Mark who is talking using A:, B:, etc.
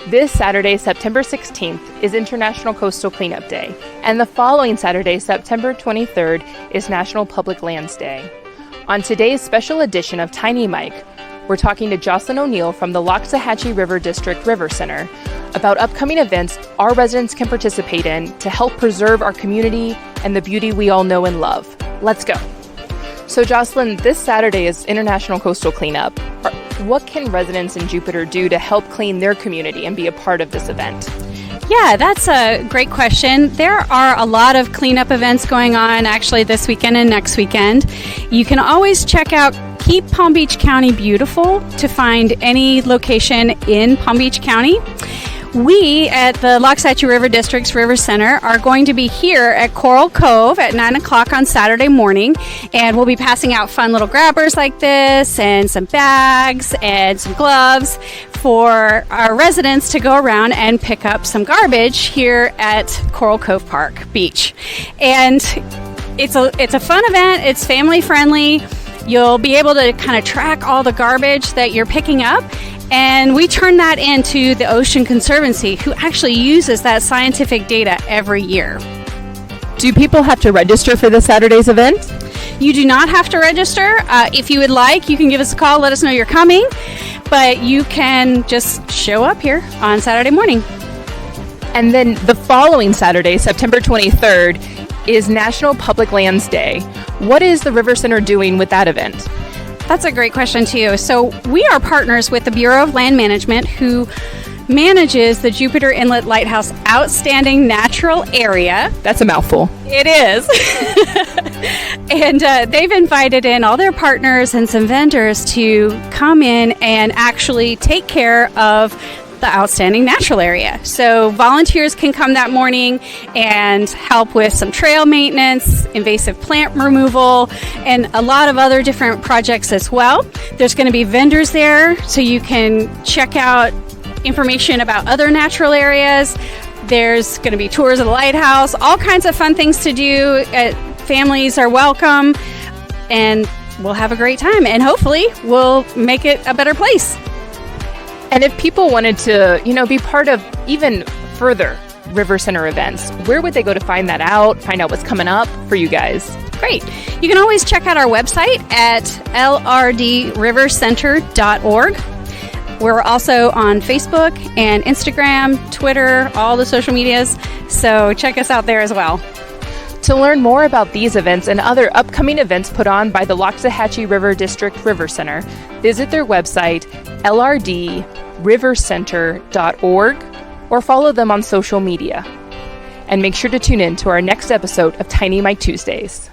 A: This Saturday, September 16th, is International Coastal Cleanup Day, and the following Saturday, September 23rd, is National Public Lands Day. On today's special edition of Tiny Mic, we're talking to Jocelyn O'Neil from the Loxahatchee River District River Center about upcoming events our residents can participate in to help preserve our community and the beauty we all know and love. Let's go. So Jocelyn, this Saturday is International Coastal Cleanup. What can residents in Jupiter do to help clean their community and be a part of this event?
B: Yeah, that's a great question. There are a lot of cleanup events going on actually this weekend and next weekend. You can always check out Keep Palm Beach County Beautiful to find any location in Palm Beach County. We at the Loxahatchee River District's River Center are going to be here at Coral Cove at 9 o'clock on Saturday morning, and we'll be passing out fun little grabbers like this and some bags and some gloves for our residents to go around and pick up some garbage here at Coral Cove Park Beach. And it's a fun event. It's family friendly. You'll be able to kind of track all the garbage that you're picking up. And we turn that into the Ocean Conservancy, who actually uses that scientific data every year.
A: Do people have to register for this Saturday's event?
B: You do not have to register. If you would like, you can give us a call, let us know you're coming. But you can just show up here on Saturday morning.
A: And then the following Saturday, September 23rd, is National Public Lands Day. What is the River Center doing with that event?
B: That's a great question, too. So we are partners with the Bureau of Land Management, who manages the Jupiter Inlet Lighthouse Outstanding Natural Area.
A: That's a mouthful.
B: It is. And they've invited in all their partners and some vendors to come in and actually take care of the outstanding natural area. So volunteers can come that morning and help with some trail maintenance, invasive plant removal, and a lot of other different projects as well. There's going to be vendors there so you can check out information about other natural areas. There's going to be tours of the lighthouse, all kinds of fun things to do. Families are welcome, and we'll have a great time, and hopefully we'll make it a better place.
A: And if people wanted to, be part of even further River Center events, where would they go to find that out, find out what's coming up for you guys?
B: Great. You can always check out our website at ldrivercenter.org. We're also on Facebook and Instagram, Twitter, all the social medias, so check us out there as well.
A: To learn more about these events and other upcoming events put on by the Loxahatchee River District River Center, visit their website, ldrivercenter.org, or follow them on social media. And make sure to tune in to our next episode of Tiny Mic Tuesdays.